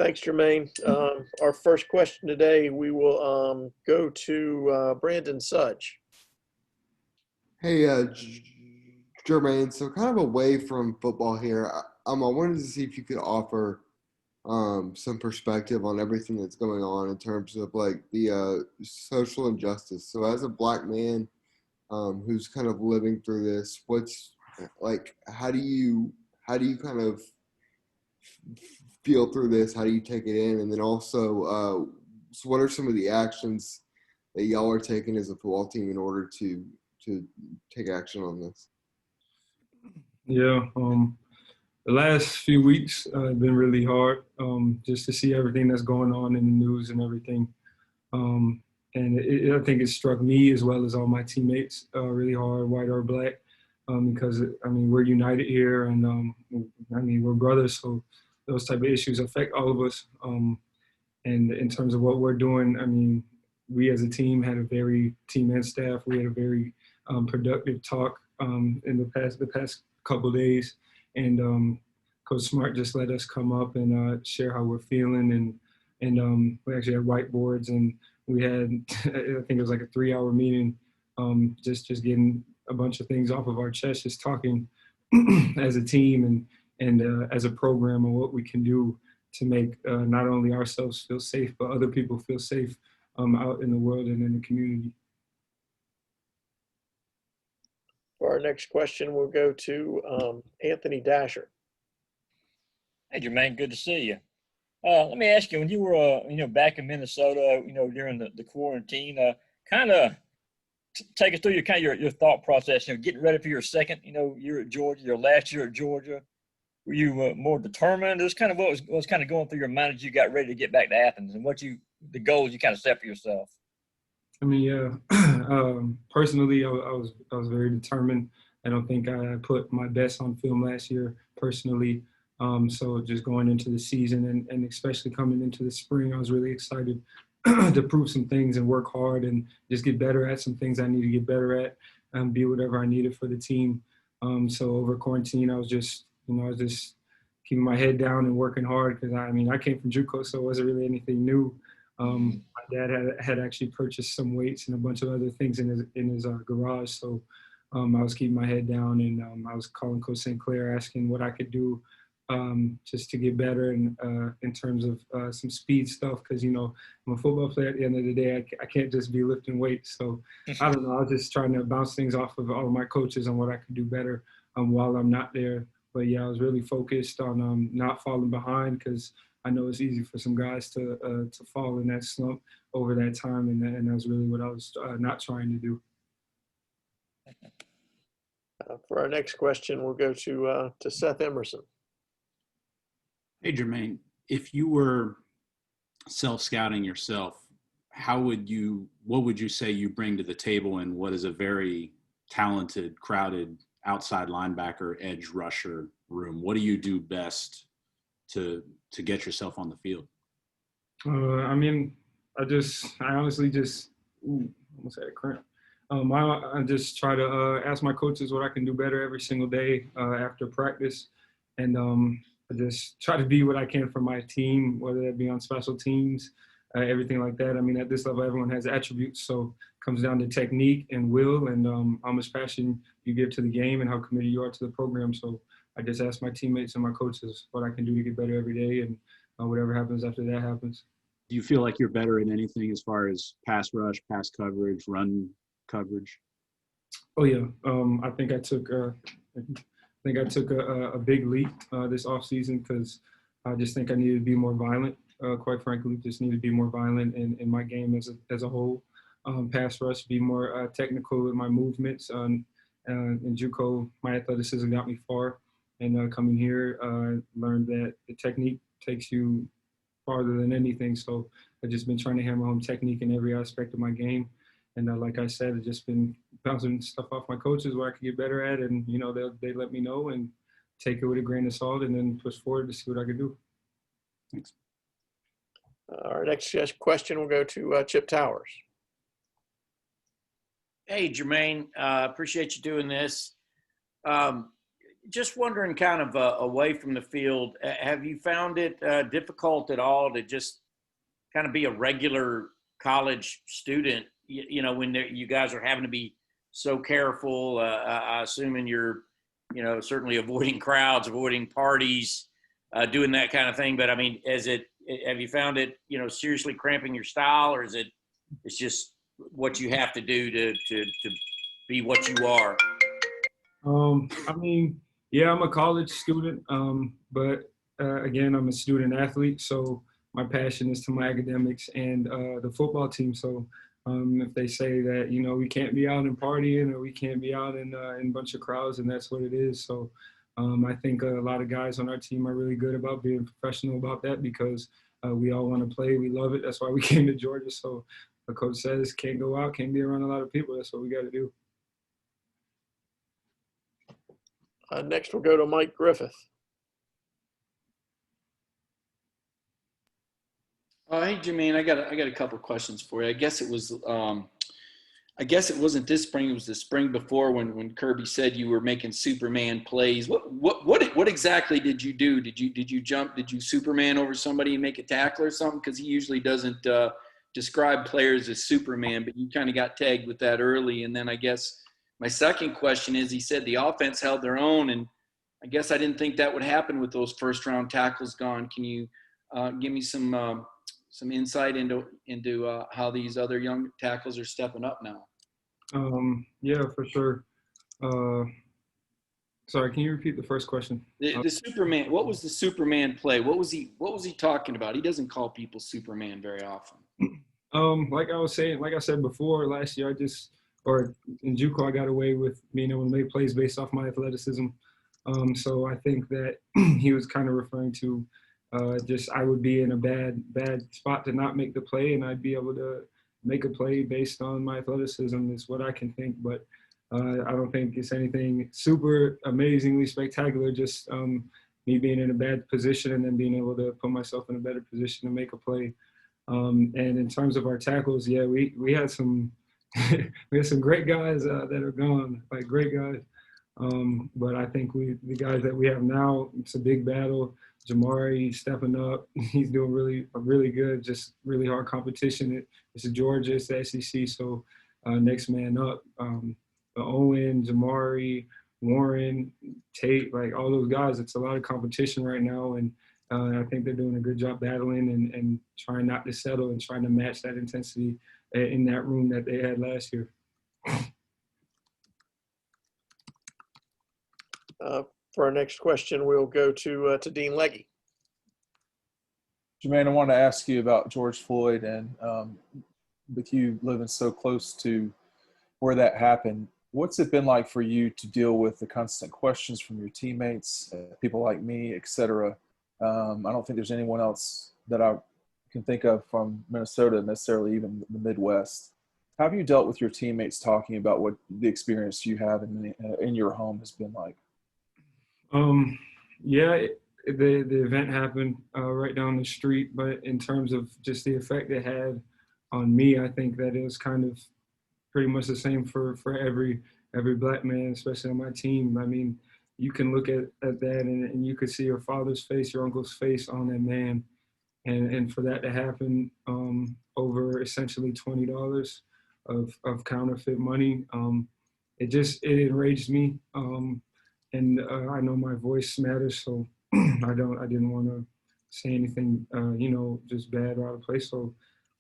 Thanks, Jermaine. Our first question today, we will go to Brandon Sudge. Hey, Jermaine, so kind of away from football here, I wanted to see if you could offer some perspective on everything that's going on in terms of like the social injustice. So as a black man who's kind of living through this, what's like, how do you kind of feel through this? How do you take it in? And then also, so what are some of the actions that y'all are taking as a football team in order to take action on this? Yeah, the last few weeks have been really hard, just to see everything that's going on in the news and everything. And I think it struck me as well as all my teammates really hard, white or black, because, I mean, we're united here and, I mean, we're brothers, so those type of issues affect all of us. And in terms of what we're doing, I mean, we as a team had a very, team and staff, we had a very productive talk in the past couple of days. And Coach Smart just let us come up and share how we're feeling. And we actually had whiteboards, and we had, I think it was like a 3-hour meeting, just getting a bunch of things off of our chest, just talking as a team and as a program and what we can do to make not only ourselves feel safe, but other people feel safe out in the world and in the community. For our next question, we'll go to Anthony Dasher. Hey, Jermaine, good to see you. Let me ask you, when you were, back in Minnesota, during the quarantine, kind of take us through your thought process, getting ready for your second, year at Georgia, your last year at Georgia. Were you more determined? It was kind of what was kind of going through your mind as you got ready to get back to Athens, and the goals you kind of set for yourself. I mean, yeah. Personally, I was very determined. I don't think I put my best on film last year personally. So just going into the season and especially coming into the spring, I was really excited to prove some things and work hard and just get better at some things I need to get better at and be whatever I needed for the team. So over quarantine, I was just keeping my head down and working hard because I came from JUCO, so it wasn't really anything new. My dad had actually purchased some weights and a bunch of other things in his garage. So I was keeping my head down, and I was calling Coach St. Clair asking what I could do just to get better and in terms of some speed stuff, because I'm a football player. At the end of the day, I can't just be lifting weights. So I don't know. I was just trying to bounce things off of all of my coaches on what I could do better while I'm not there. But yeah, I was really focused on not falling behind, because I know it's easy for some guys to fall in that slump over that time, and that's really what I was not trying to do. For our next question, we'll go to Seth Emerson. Hey, Jermaine, if you were self-scouting yourself, what would you say you bring to the table in what is a very talented, crowded outside linebacker, edge rusher room? What do you do best to get yourself on the field? I honestly just, almost had a cramp. I just try to ask my coaches what I can do better every single day after practice. And I just try to be what I can for my team, whether that be on special teams, everything like that. I mean, at this level, everyone has attributes. So it comes down to technique and will and how much passion you give to the game and how committed you are to the program. So I just ask my teammates and my coaches what I can do to get better every day, and whatever happens after that happens. Do you feel like you're better in anything as far as pass rush, pass coverage, run coverage? Oh yeah, I think I took a big leap this offseason, because I just think I needed to be more violent. Quite frankly, just need to be more violent in my game as a whole. Pass rush, be more technical with my movements. In JUCO, my athleticism got me far, and coming here, learned that the technique takes you farther than anything. So I've just been trying to hammer home technique in every aspect of my game. And like I said, I've just been bouncing stuff off my coaches where I could get better at, and they let me know and take it with a grain of salt, and then push forward to see what I could do. Thanks. Our next question will go to Chip Towers. Hey, Jermaine, appreciate you doing this. just wondering, kind of away from the field, have you found it difficult at all to just kind of be a regular college student? You know, when you guys are having to be so careful. I assuming you're, you know, certainly avoiding crowds, avoiding parties, doing that kind of thing. But I mean, have you found it, you know, seriously cramping your style, or it's just what you have to do to be what you are? I mean, yeah, I'm a college student, but again, I'm a student athlete, so my passion is to my academics and the football team. So if they say that, you know, we can't be out and partying or we can't be out in a bunch of crowds, and that's what it is. So I think a lot of guys on our team are really good about being professional about that, because we all want to play. We love it. That's why we came to Georgia. So the coach says can't go out, can't be around a lot of people. That's what we got to do. Next, we'll go to Mike Griffith. Hey, Jermaine, I got a couple questions for you. I guess it wasn't this spring. It was the spring before when Kirby said you were making Superman plays. What exactly did you do? Did you jump? Did you Superman over somebody and make a tackle or something? Because he usually doesn't describe players as Superman, but you kind of got tagged with that early. And then I guess my second question is, he said the offense held their own, and I guess I didn't think that would happen with those first round tackles gone. Can you give me some insight into how these other young tackles are stepping up now? Yeah, for sure. Sorry, can you repeat the first question? The Superman. What was the Superman play? What was he talking about? He doesn't call people Superman very often. Like I said before, last year in JUCO, I got away with being able to make plays based off my athleticism. So I think that he was kind of referring to just I would be in a bad spot to not make the play, and I'd be able to make a play based on my athleticism is what I can think. But I don't think it's anything super amazingly spectacular, just me being in a bad position and then being able to put myself in a better position to make a play. And in terms of our tackles, yeah, we had some we had some great guys that are gone, like great guys. But I think the guys that we have now, it's a big battle. Jamari stepping up, he's doing really good, just really hard competition. It's a Georgia, it's the SEC, so next man up. Owen, Jamari, Warren, Tate, like all those guys, it's a lot of competition right now, and I think they're doing a good job battling and trying not to settle and trying to match that intensity in that room that they had last year. For our next question, we'll go to Dean Legge. Jermaine, I want to ask you about George Floyd, and with you living so close to where that happened, what's it been like for you to deal with the constant questions from your teammates, people like me, et cetera? I don't think there's anyone else that I can think of from Minnesota, necessarily even the Midwest. How have you dealt with your teammates talking about what the experience you have in your home has been like? Yeah, the event happened right down the street, but in terms of just the effect it had on me, I think that it was kind of pretty much the same for every black man, especially on my team. I mean, you can look at that and you could see your father's face, your uncle's face on that man. And for that to happen over essentially $20 of counterfeit money, it enraged me. And I know my voice matters, so I didn't want to say anything, just bad or out of place. So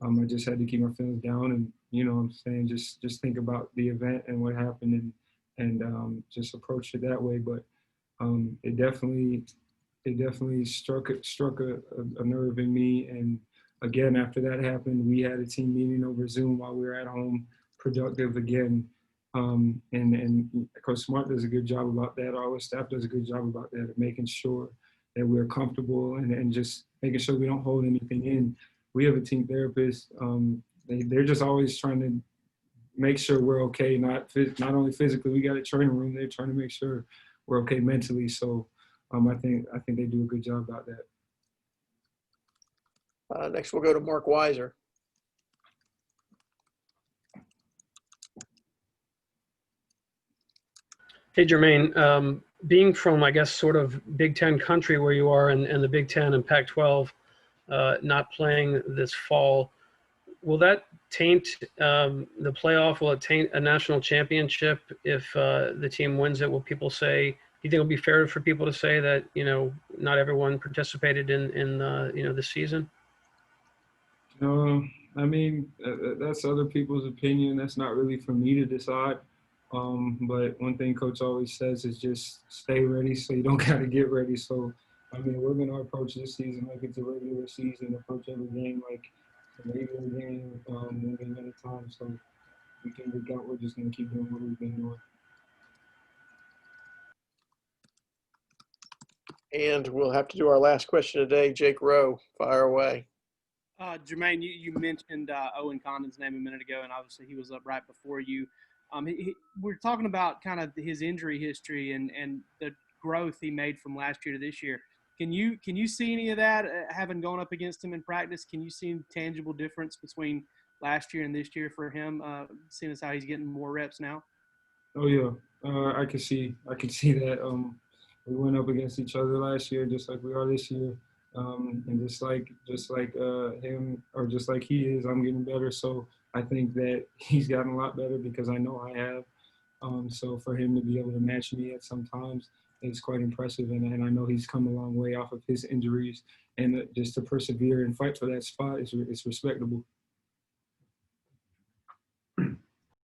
I just had to keep my feelings down, and what I'm saying, just think about the event and what happened, and just approach it that way. But it definitely struck a nerve in me. And again, after that happened, we had a team meeting over Zoom while we were at home, productive again. And Coach Smart does a good job about that. Our staff does a good job about that, of making sure that we're comfortable and just making sure we don't hold anything in. We have a team therapist. They're just always trying to make sure we're okay, not only physically. We got a training room. They're trying to make sure we're okay mentally. So I think they do a good job about that. Next, we'll go to Mark Weiser. Hey, Jermaine, being from, I guess, sort of Big Ten country where you are, and the Big Ten and Pac-12 not playing this fall, will that taint the playoff? Will it taint a national championship if the team wins it? Will people say? Do you think it'll be fair for people to say that not everyone participated in this season? I mean, that's other people's opinion. That's not really for me to decide. But one thing Coach always says is just stay ready so you don't got to get ready. So, I mean, we're going to approach this season like it's a regular season, approach every game like a regular game, one game at a time. So, we can work out. We're just going to keep doing what we've been doing. And we'll have to do our last question today. Jake Rowe, fire away. Jermaine, you mentioned Owen Condon's name a minute ago, and obviously he was up right before you. We're talking about kind of his injury history and the growth he made from last year to this year. Can you see any of that having gone up against him in practice? Can you see a tangible difference between last year and this year for him, seeing as how he's getting more reps now? Oh yeah, I can see that. We went up against each other last year, just like we are this year. And just like him, or just like he is, I'm getting better. So I think that he's gotten a lot better because I know I have. So for him to be able to match me at some times is quite impressive. And I know he's come a long way off of his injuries. And just to persevere and fight for that spot is respectable.